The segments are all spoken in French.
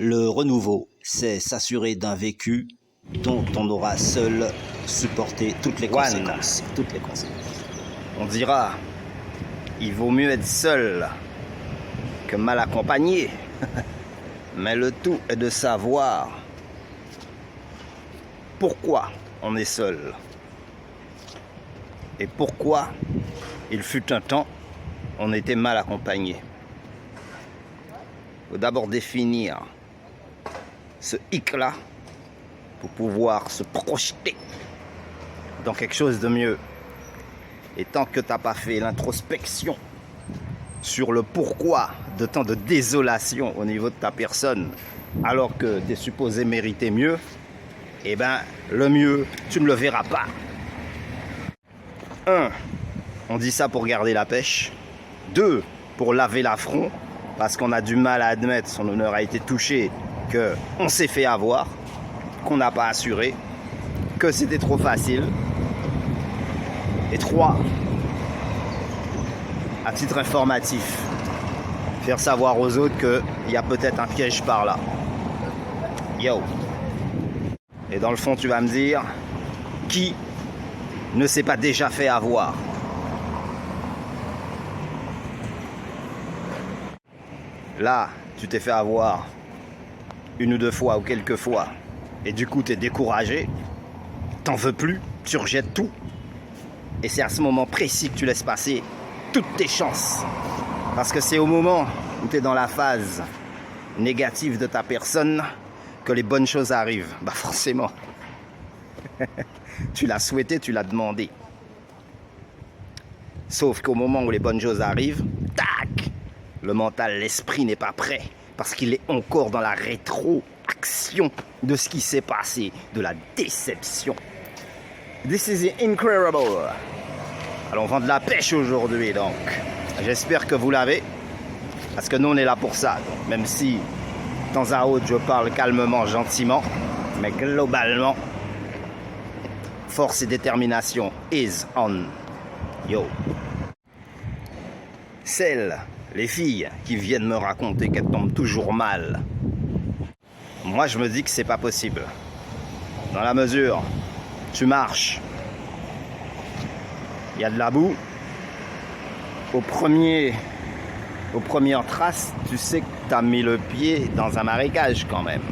Le renouveau, c'est s'assurer d'un vécu dont on aura seul supporté toutes les conséquences. On dira, il vaut mieux être seul que mal accompagné. Mais le tout est de savoir pourquoi on est seul. Et pourquoi, il fut un temps, on était mal accompagné. Il faut d'abord définir ce hic-là pour pouvoir se projeter dans quelque chose de mieux. Et tant que tu n'as pas fait l'introspection sur le pourquoi de tant de désolation au niveau de ta personne, alors que tu es supposé mériter mieux, eh ben, le mieux, tu ne le verras pas. 1. On dit ça pour garder la pêche. 2. Pour laver l'affront, parce qu'on a du mal à admettre, son honneur a été touché, qu'on s'est fait avoir, qu'on n'a pas assuré, que c'était trop facile. Et 3. À titre informatif, faire savoir aux autres qu'il y a peut-être un piège par là. Yo. Et dans le fond, tu vas me dire, qui ne s'est pas déjà fait avoir? Là, tu t'es fait avoir une ou deux fois ou quelques fois, et du coup, tu es découragé, t'en veux plus, tu rejettes tout. Et c'est à ce moment précis que tu laisses passer toutes tes chances. Parce que c'est au moment où tu es dans la phase négative de ta personne que les bonnes choses arrivent. Bah forcément. Tu l'as souhaité, tu l'as demandé. Sauf qu'au moment où les bonnes choses arrivent, tac, le mental, l'esprit n'est pas prêt. Parce qu'il est encore dans la rétroaction de ce qui s'est passé, de la déception. This is incredible. Alors on vend de la pêche aujourd'hui, donc j'espère que vous l'avez, parce que nous on est là pour ça. Donc, même si de temps à autre je parle calmement, gentiment, mais globalement, force et détermination is on. Yo. Les filles qui viennent me raconter qu'elles tombent toujours mal, moi je me dis que c'est pas possible. Dans la mesure, tu marches, il y a de la boue, aux premières traces, tu sais que tu as mis le pied dans un marécage quand même.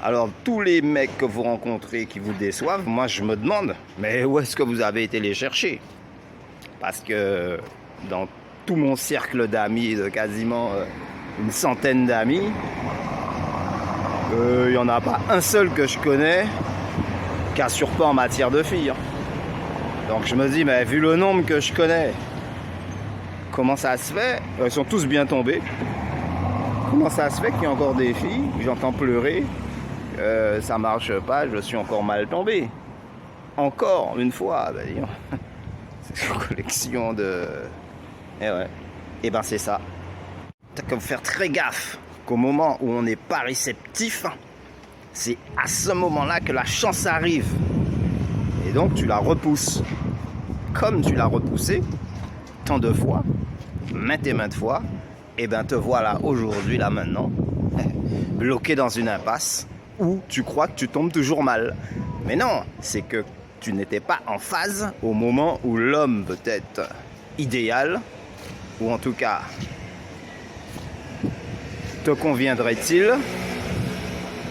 Alors tous les mecs que vous rencontrez qui vous déçoivent, moi je me demande, mais où est-ce que vous avez été les chercher? Parce que dans tout mon cercle d'amis, de quasiment une centaine d'amis, il n'y en a pas un seul que je connais qui assure pas en matière de filles. Donc je me dis, mais vu le nombre que je connais, comment ça se fait? Ils sont tous bien tombés. Comment ça se fait qu'il y a encore des filles? J'entends pleurer. Ça marche pas, je suis encore mal tombé. Encore une fois, ben, c'est une collection de... Eh ouais, et ben c'est ça. T'as qu'à faire très gaffe qu'au moment où on n'est pas réceptif, c'est à ce moment-là que la chance arrive. Et donc tu la repousses. Comme tu l'as repoussé tant de fois, maintes et maintes fois, et ben te voilà aujourd'hui, là maintenant, bloqué dans une impasse où tu crois que tu tombes toujours mal. Mais non, c'est que tu n'étais pas en phase au moment où l'homme peut-être idéal, ou en tout cas te conviendrait-il,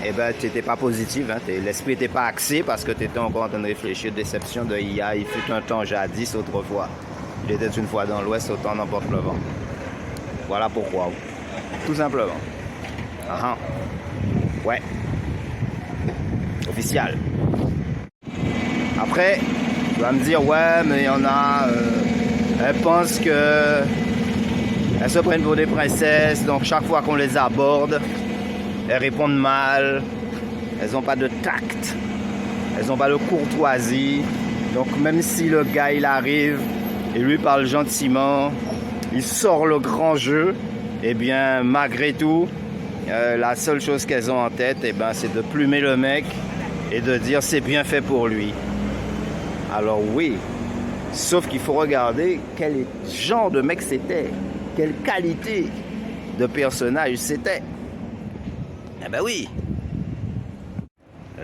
eh ben tu n'étais pas positif, hein, l'esprit n'était pas axé parce que tu étais encore en train de réfléchir, déception de IA, il fut un temps jadis autrefois. Il était une fois dans l'ouest, autant n'emporte le vent. Voilà pourquoi. Tout simplement. Ouais. Officiel. Après, tu vas me dire, ouais, mais il y en a, elles pensent que elles se prennent pour des princesses, donc chaque fois qu'on les aborde, elles répondent mal, elles n'ont pas de tact, elles n'ont pas de courtoisie. Donc même si le gars il arrive et lui parle gentiment, il sort le grand jeu, et bien malgré tout, la seule chose qu'elles ont en tête, eh ben, c'est de plumer le mec et de dire c'est bien fait pour lui. Alors oui, sauf qu'il faut regarder quel genre de mec c'était, quelle qualité de personnage c'était. Eh ben oui.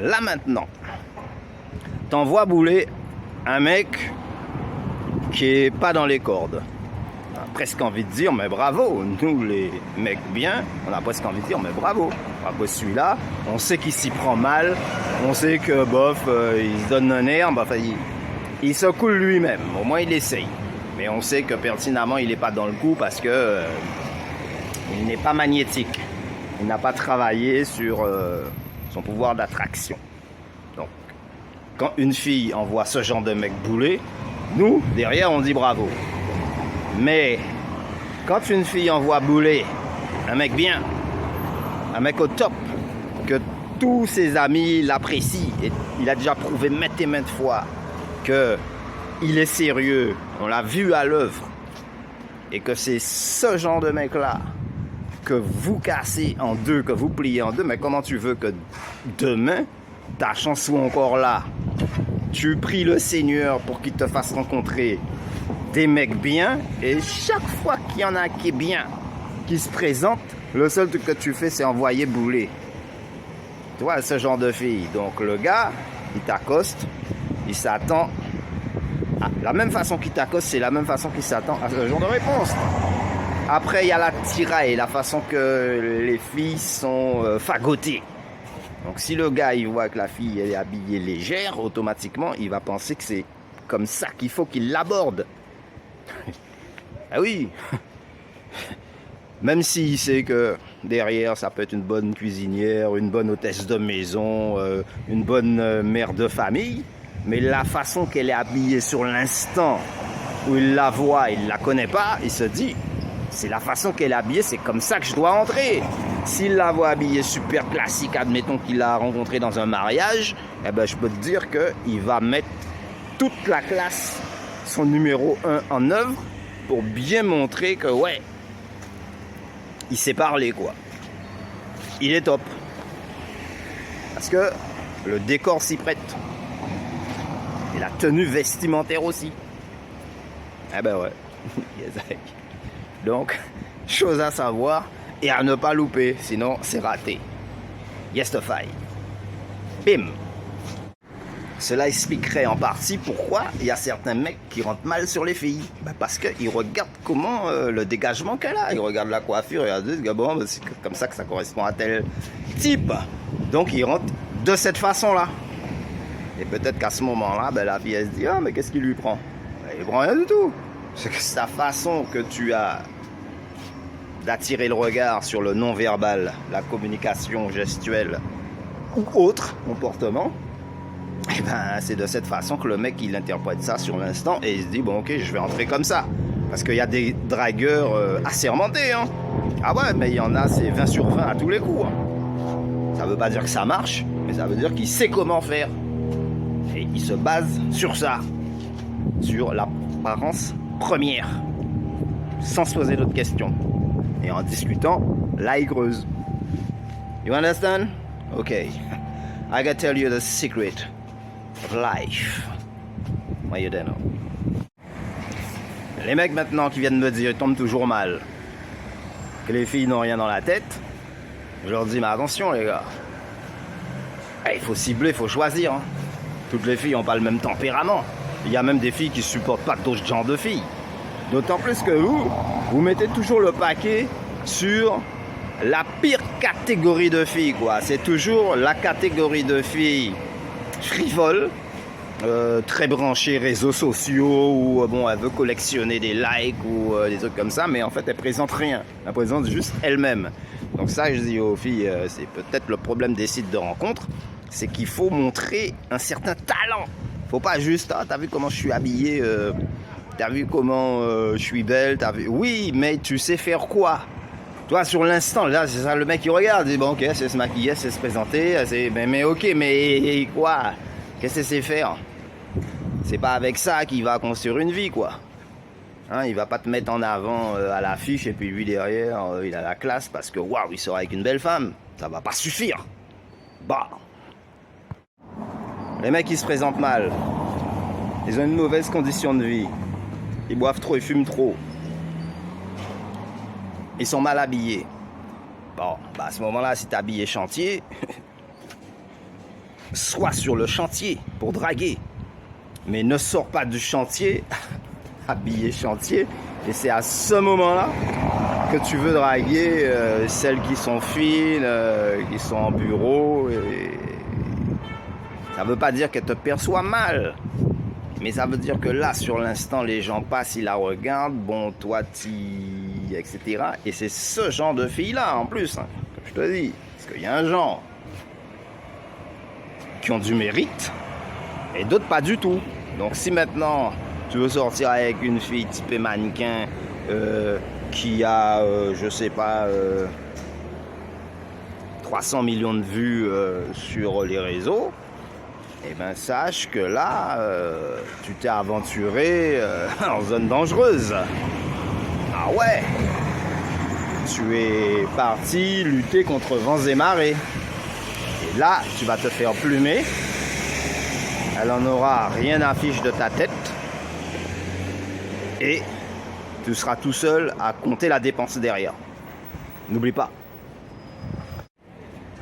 Là maintenant, t'envoies bouler un mec qui est pas dans les cordes. On a presque envie de dire, mais bravo. Nous, les mecs bien, on a presque envie de dire, mais bravo. Bravo celui-là. On sait qu'il s'y prend mal. On sait que, bof, il se donne un air. Enfin, il se coule lui-même. Au moins, il essaye. Mais on sait que pertinemment, il n'est pas dans le coup parce que il n'est pas magnétique. Il n'a pas travaillé sur son pouvoir d'attraction. Donc, quand une fille envoie ce genre de mec bouler, nous, derrière, on dit bravo. Mais quand une fille envoie bouler un mec bien, un mec au top, que tous ses amis l'apprécient, et il a déjà prouvé maintes et maintes fois qu'il est sérieux, on l'a vu à l'œuvre, et que c'est ce genre de mec-là que vous cassez en deux, que vous pliez en deux, mais comment tu veux que demain, ta chance soit encore là? Tu pries le Seigneur pour qu'il te fasse rencontrer des mecs bien, et chaque fois qu'il y en a qui est bien, qui se présente, le seul truc que tu fais, c'est envoyer bouler. Tu vois, ce genre de fille. Donc le gars, il t'accoste, il s'attend. La même façon qu'il t'accoste, c'est la même façon qu'il s'attend à ce genre de réponse. Après, il y a la tiraille, la façon que les filles sont fagotées. Donc si le gars, il voit que la fille est habillée légère, automatiquement, il va penser que c'est comme ça qu'il faut qu'il l'aborde. Ah oui. Même s'il sait que derrière, ça peut être une bonne cuisinière, une bonne hôtesse de maison, une bonne mère de famille, mais la façon qu'elle est habillée sur l'instant où il la voit, il ne la connaît pas, il se dit, c'est la façon qu'elle est habillée, c'est comme ça que je dois entrer. S'il la voit habillée super classique, admettons qu'il l'a rencontrée dans un mariage, eh ben, je peux te dire qu'il va mettre toute la classe, son numéro 1 en œuvre, pour bien montrer que, ouais, il sait parler, quoi. Il est top. Parce que le décor s'y prête. Et la tenue vestimentaire aussi. Eh ben ouais. Donc, chose à savoir et à ne pas louper, sinon c'est raté. Yes the fight. Bim. Cela expliquerait en partie pourquoi il y a certains mecs qui rentrent mal sur les filles. Ben parce qu'ils regardent comment le dégagement qu'elle a. Ils regardent la coiffure et ils disent bon, c'est comme ça que ça correspond à tel type. Donc ils rentrent de cette façon-là. Et peut-être qu'à ce moment-là, ben, la fille elle se dit ah mais qu'est-ce qu'il lui prend? Ben, il prend rien du tout. C'est que sa façon que tu as d'attirer le regard sur le non-verbal, la communication gestuelle ou autre comportement. Et ben, c'est de cette façon que le mec il interprète ça sur l'instant et il se dit bon ok je vais entrer comme ça parce qu'il y a des dragueurs assermentés hein. Ah ouais mais il y en a c'est 20 sur 20 à tous les coups hein. Ça veut pas dire que ça marche mais ça veut dire qu'il sait comment faire et il se base sur ça, sur l'apparence première sans se poser d'autres questions et en discutant là il creuse. You understand? Ok, I gotta tell you the secret of life. What you don't know. Les mecs maintenant qui viennent me dire ils tombent toujours mal, que les filles n'ont rien dans la tête, je leur dis mais attention les gars, il faut cibler, il faut choisir hein. Toutes les filles n'ont pas le même tempérament. Il y a même des filles qui supportent pas d'autres genres de filles. D'autant plus que vous mettez toujours le paquet sur la pire catégorie de filles quoi. C'est toujours la catégorie de filles frivoles, très branchées réseaux sociaux ou bon elle veut collectionner des likes ou des trucs comme ça, mais en fait elle présente rien. Elle présente juste elle-même. Donc ça je dis aux filles, c'est peut-être le problème des sites de rencontres, c'est qu'il faut montrer un certain talent. Faut pas juste t'as vu comment je suis habillé, t'as vu comment je suis belle, t'as vu. Oui, mais tu sais faire quoi? Toi, sur l'instant, là, c'est ça le mec qui regarde. Il dit, bon, ok, c'est se maquiller, c'est se présenter. Mais ok, mais quoi? Qu'est-ce que c'est faire? C'est pas avec ça qu'il va construire une vie, quoi. Hein, il va pas te mettre en avant à l'affiche et puis lui derrière, il a la classe parce que waouh, il sera avec une belle femme. Ça va pas suffire. Bah. Les mecs, ils se présentent mal. Ils ont une mauvaise condition de vie. Ils boivent trop, ils fument trop. Ils sont mal habillés. Bon, bah à ce moment-là, si t'es habillé chantier, sois sur le chantier pour draguer. Mais ne sors pas du chantier, habillé chantier. Et c'est à ce moment-là que tu veux draguer celles qui sont fines, qui sont en bureau. Et ça veut pas dire qu'elles te perçoivent mal. Mais ça veut dire que là, sur l'instant, les gens passent, ils la regardent. Bon, toi, etc. Et c'est ce genre de filles-là, en plus, hein, que je te dis. Parce qu'il y a un genre qui ont du mérite et d'autres pas du tout. Donc si maintenant tu veux sortir avec une fille typée mannequin qui a, je sais pas, 300 millions de vues sur les réseaux, eh ben sache que là, tu t'es aventuré en zone dangereuse. Ah ouais, tu es parti lutter contre vents et marées. Et là, tu vas te faire plumer. Elle en aura rien à fiche de ta tête. Et tu seras tout seul à compter la dépense derrière. N'oublie pas.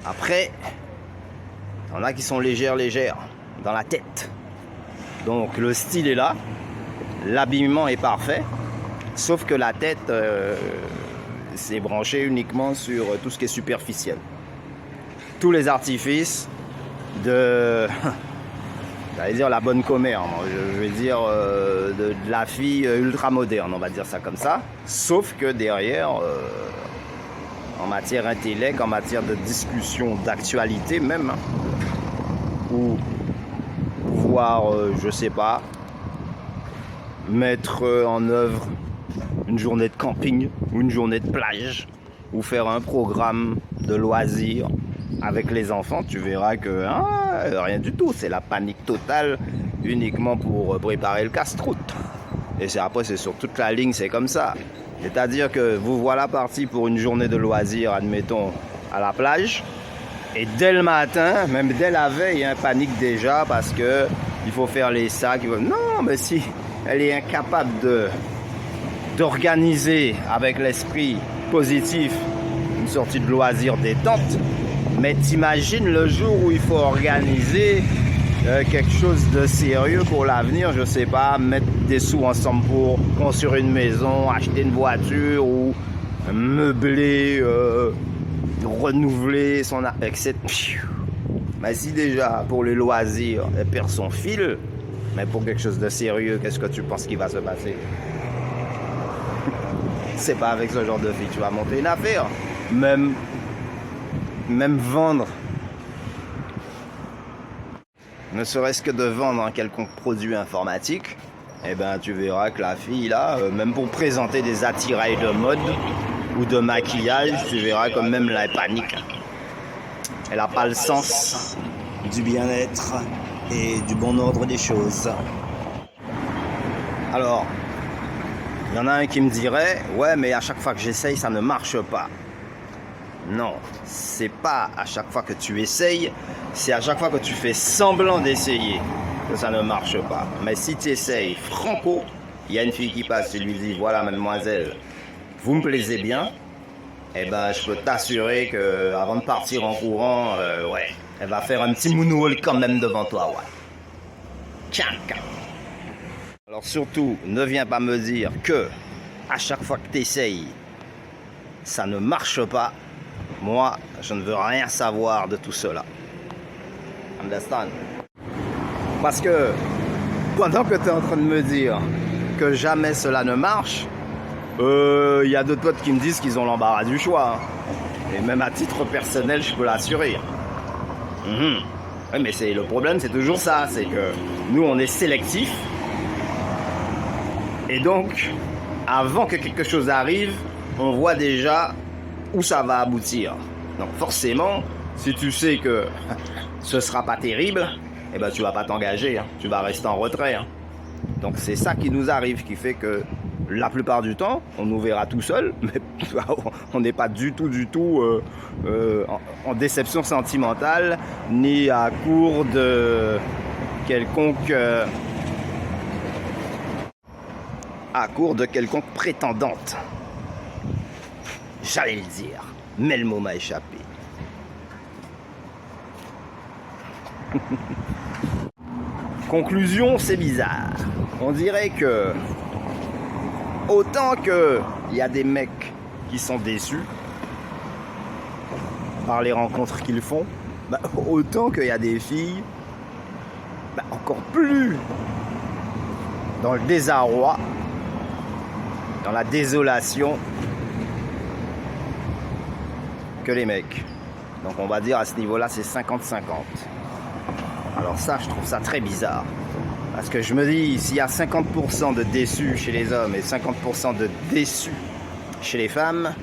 Après, il y en a qui sont légères dans la tête. Donc le style est là. L'habillement est parfait. Sauf que la tête, c'est branché uniquement sur tout ce qui est superficiel. Tous les artifices de... J'allais dire la bonne commère, je vais dire de la fille ultra moderne, on va dire ça comme ça. Sauf que derrière, en matière intellect, en matière de discussion, d'actualité même, ou pouvoir, je sais pas, mettre en œuvre une journée de camping ou une journée de plage, ou faire un programme de loisirs avec les enfants, tu verras que rien du tout, c'est la panique totale uniquement pour préparer le casse-croûte. Et après c'est sur toute la ligne, c'est comme ça. C'est-à-dire que vous voilà parti pour une journée de loisirs, admettons, à la plage, et dès le matin, même dès la veille, il y a un panique déjà parce que il faut faire les sacs. Non, mais si elle est incapable d'organiser avec l'esprit positif une sortie de loisirs détente, mais t'imagines le jour où il faut organiser quelque chose de sérieux pour l'avenir, je sais pas, mettre des sous ensemble pour construire une maison, acheter une voiture ou meubler, renouveler son etc. Mais si déjà pour les loisirs, elle perd son fil, mais pour quelque chose de sérieux, qu'est-ce que tu penses qu'il va se passer? C'est pas avec ce genre de fille tu vas monter une affaire. Même vendre, ne serait-ce que de vendre un quelconque produit informatique, eh ben tu verras que la fille là, même pour présenter des attirails de mode ou de maquillage, tu verras comme même là elle panique. Elle n'a pas le sens du bien-être et du bon ordre des choses. Alors, il y en a un qui me dirait, ouais mais à chaque fois que j'essaye ça ne marche pas. Non, c'est pas à chaque fois que tu essayes, c'est à chaque fois que tu fais semblant d'essayer que ça ne marche pas. Mais si tu essayes franco, il y a une fille qui passe, tu lui dis, voilà mademoiselle, vous me plaisez bien, eh ben je peux t'assurer que avant de partir en courant, ouais, elle va faire un petit moonwalk quand même devant toi, ouais. Tchac. Alors surtout, ne viens pas me dire que à chaque fois que tu essayes, ça ne marche pas. Moi, je ne veux rien savoir de tout cela. Understand? Parce que pendant que tu es en train de me dire que jamais cela ne marche, y a d'autres potes qui me disent qu'ils ont l'embarras du choix. Et même à titre personnel, je peux l'assurer. Oui, mais le problème, c'est toujours ça. C'est que nous, on est sélectifs. Et donc, avant que quelque chose arrive, on voit déjà où ça va aboutir. Donc forcément, si tu sais que ce sera pas terrible, eh ben tu vas pas t'engager, hein. Tu vas rester en retrait. Hein. Donc c'est ça qui nous arrive, qui fait que la plupart du temps, on nous verra tout seul, mais on n'est pas du tout en déception sentimentale, ni à court de quelconque prétendante. J'allais le dire. mais le mot m'a échappé. Conclusion, c'est bizarre. On dirait que autant que il y a des mecs qui sont déçus par les rencontres qu'ils font, bah, autant qu'il y a des filles bah, encore plus dans le désarroi, dans la désolation que les mecs. Donc on va dire à ce niveau-là, c'est 50-50. Alors ça, je trouve ça très bizarre. Parce que je me dis, s'il y a 50% de déçus chez les hommes et 50% de déçus chez les femmes,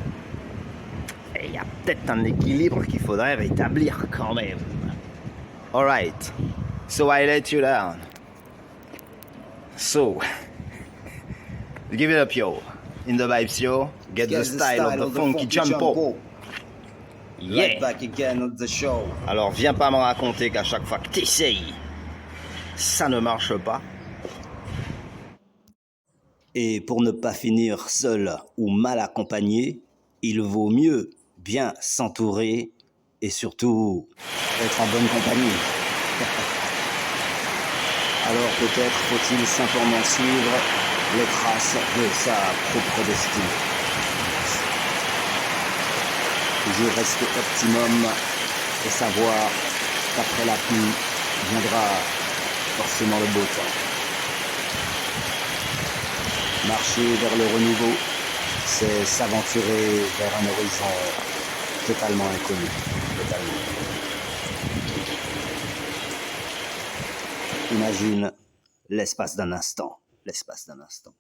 il y a peut-être un équilibre qu'il faudrait rétablir quand même. Alright, so I let you down. So, give it up, yo. In the vibes, yo. Get the style of the funky jumpo. Yeah. Right back again on the show. Alors, viens pas me raconter qu'à chaque fois que t'essayes, ça ne marche pas. Et pour ne pas finir seul ou mal accompagné, il vaut mieux bien s'entourer et surtout être en bonne compagnie. Alors peut-être faut-il simplement suivre les traces de sa propre destinée. Toujours rester optimum et savoir qu'après la pluie viendra forcément le beau temps. Marcher vers le renouveau, c'est s'aventurer vers un horizon totalement inconnu. Totalement. Imagine l'espace d'un instant. L'espace d'un instant.